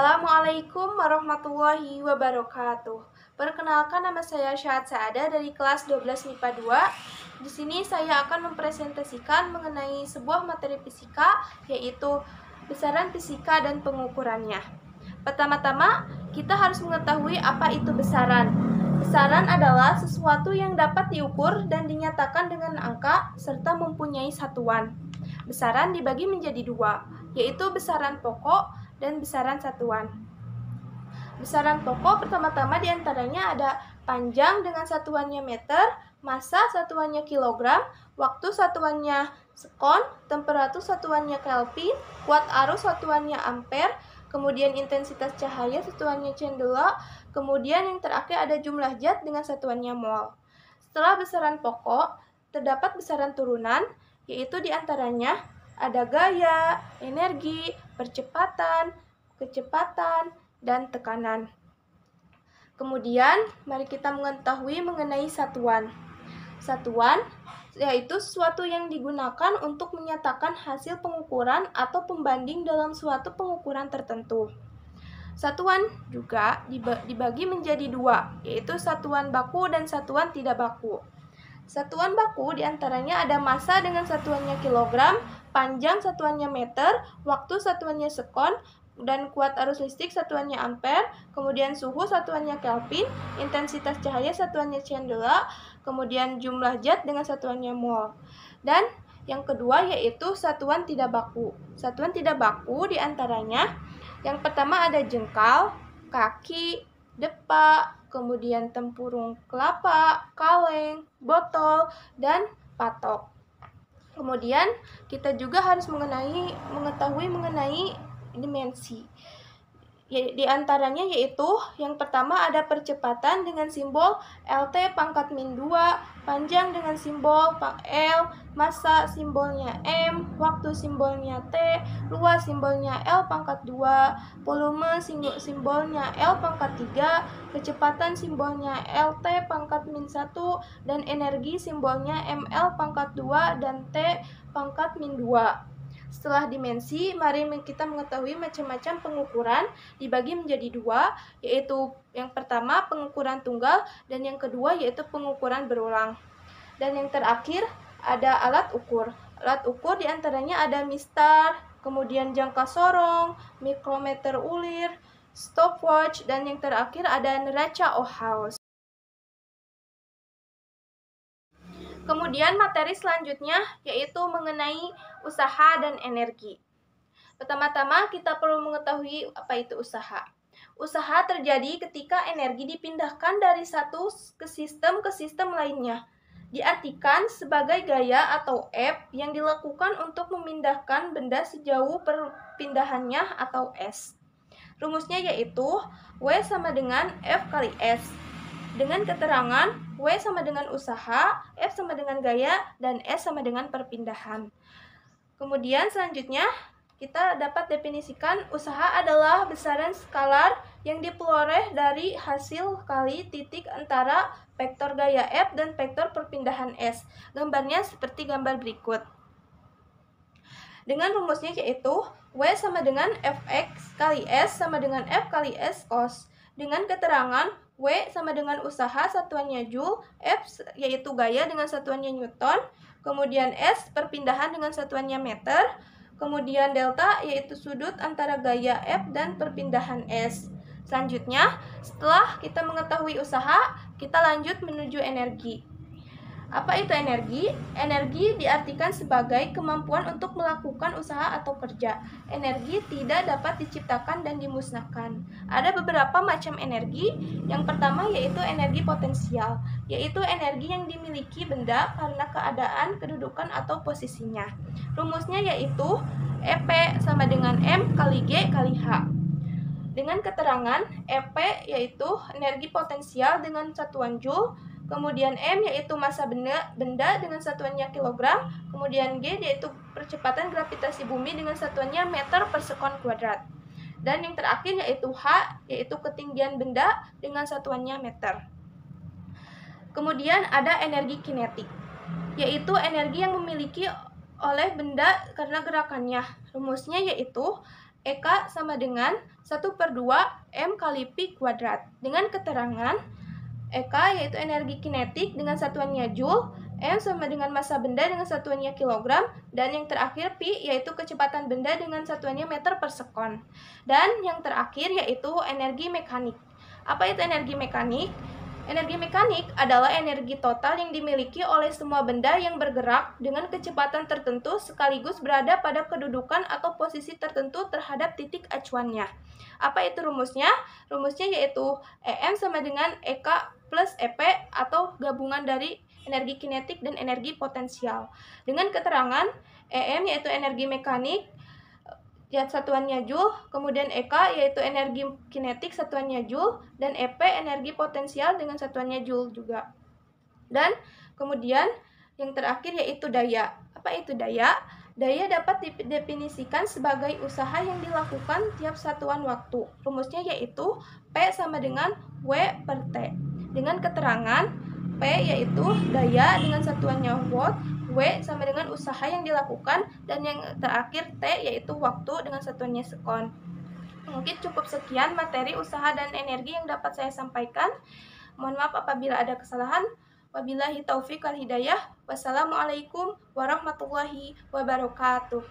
Assalamualaikum warahmatullahi wabarakatuh. Perkenalkan, nama saya Syahad Saada dari kelas 12 MIPA 2. Di sini saya akan mempresentasikan mengenai sebuah materi fisika, yaitu besaran fisika dan pengukurannya. Pertama-tama, kita harus mengetahui apa itu besaran. Besaran adalah sesuatu yang dapat diukur dan dinyatakan dengan angka serta mempunyai satuan. Besaran dibagi menjadi dua, yaitu besaran pokok dan besaran satuan. Besaran pokok pertama-tama diantaranya ada panjang dengan satuannya meter, massa satuannya kilogram, waktu satuannya sekon, temperatur satuannya Kelvin, kuat arus satuannya ampere, kemudian intensitas cahaya satuannya candela, kemudian yang terakhir ada jumlah zat dengan satuannya mol. Setelah besaran pokok, terdapat besaran turunan, yaitu diantaranya ada gaya, energi, percepatan, kecepatan, dan tekanan. Kemudian, mari kita mengetahui mengenai satuan. Satuan yaitu sesuatu yang digunakan untuk menyatakan hasil pengukuran atau pembanding dalam suatu pengukuran tertentu. Satuan juga dibagi menjadi dua, yaitu satuan baku dan satuan tidak baku. Satuan baku diantaranya ada massa dengan satuannya kilogram, panjang satuannya meter, waktu satuannya sekon, dan kuat arus listrik satuannya ampere, kemudian suhu satuannya Kelvin, intensitas cahaya satuannya candela, kemudian jumlah zat dengan satuannya mol. Dan yang kedua yaitu satuan tidak baku. Satuan tidak baku diantaranya yang pertama ada jengkal, kaki, depa, kemudian tempurung kelapa, kaleng, botol, dan patok. Kemudian kita juga harus mengetahui mengenai dimensi. Di antaranya yaitu yang pertama ada percepatan dengan simbol LT pangkat min 2, panjang dengan simbol L, massa simbolnya M, waktu simbolnya T, luas simbolnya L pangkat 2, volume simbolnya L pangkat 3, kecepatan simbolnya LT pangkat min 1, dan energi simbolnya ML pangkat 2 dan T pangkat min 2. Setelah dimensi, mari kita mengetahui macam-macam pengukuran dibagi menjadi dua, yaitu yang pertama pengukuran tunggal dan yang kedua yaitu pengukuran berulang. Dan yang terakhir ada alat ukur. Alat ukur diantaranya ada mistar, kemudian jangka sorong, mikrometer ulir, stopwatch, dan yang terakhir ada neraca Ohaus. Kemudian materi selanjutnya yaitu mengenai usaha dan energi. Pertama-tama kita perlu mengetahui apa itu usaha. Usaha terjadi ketika energi dipindahkan dari satu ke sistem lainnya. Diartikan sebagai gaya atau F yang dilakukan untuk memindahkan benda sejauh perpindahannya atau S. Rumusnya yaitu W sama dengan F kali S. Dengan keterangan W sama dengan usaha, F sama dengan gaya, dan S sama dengan perpindahan. Kemudian selanjutnya kita dapat definisikan usaha adalah besaran skalar yang diperoleh dari hasil kali titik antara vektor gaya F dan vektor perpindahan S. Gambarnya seperti gambar berikut. Dengan rumusnya yaitu W sama dengan Fx kali S sama dengan F kali S cos. Dengan keterangan W sama dengan usaha satuannya Joule, F yaitu gaya dengan satuannya Newton, kemudian S perpindahan dengan satuannya meter, kemudian delta yaitu sudut antara gaya F dan perpindahan S. Selanjutnya, setelah kita mengetahui usaha, kita lanjut menuju energi. Apa itu energi? Energi diartikan sebagai kemampuan untuk melakukan usaha atau kerja. Energi tidak dapat diciptakan dan dimusnahkan. Ada beberapa macam energi. Yang pertama yaitu energi potensial, yaitu energi yang dimiliki benda karena keadaan, kedudukan, atau posisinya. Rumusnya yaitu EP sama dengan M kali G kali H. Dengan keterangan EP yaitu energi potensial dengan satuan Joule, kemudian M yaitu massa benda dengan satuannya kilogram, kemudian G yaitu percepatan gravitasi bumi dengan satuannya meter per sekon kuadrat. Dan yang terakhir yaitu H yaitu ketinggian benda dengan satuannya meter. Kemudian ada energi kinetik, yaitu energi yang memiliki oleh benda karena gerakannya. Rumusnya yaitu EK sama dengan 1/2 M kali Pi kuadrat. Dengan keterangan EK yaitu energi kinetik dengan satuannya Joule, M sama dengan massa benda dengan satuannya kilogram, dan yang terakhir Pi yaitu kecepatan benda dengan satuannya meter per sekon. Dan yang terakhir yaitu energi mekanik. Apa itu energi mekanik? Energi mekanik adalah energi total yang dimiliki oleh semua benda yang bergerak dengan kecepatan tertentu sekaligus berada pada kedudukan atau posisi tertentu terhadap titik acuannya. Apa itu rumusnya? Rumusnya yaitu EM sama dengan EK plus EP atau gabungan dari energi kinetik dan energi potensial. Dengan keterangan EM yaitu energi mekanik, satuannya Joule, kemudian EK yaitu energi kinetik satuannya Joule, dan EP energi potensial dengan satuannya Joule juga. Dan kemudian yang terakhir yaitu daya. Apa itu daya? Daya dapat didefinisikan sebagai usaha yang dilakukan tiap satuan waktu. Rumusnya yaitu P sama dengan W per T. Dengan keterangan P yaitu daya dengan satuannya watt, W sama dengan usaha yang dilakukan, dan yang terakhir T yaitu waktu dengan satuannya sekon. Mungkin cukup sekian materi usaha dan energi yang dapat saya sampaikan. Mohon maaf apabila ada kesalahan. Wabillahi taufiq wal hidayah. Wassalamualaikum warahmatullahi wabarakatuh.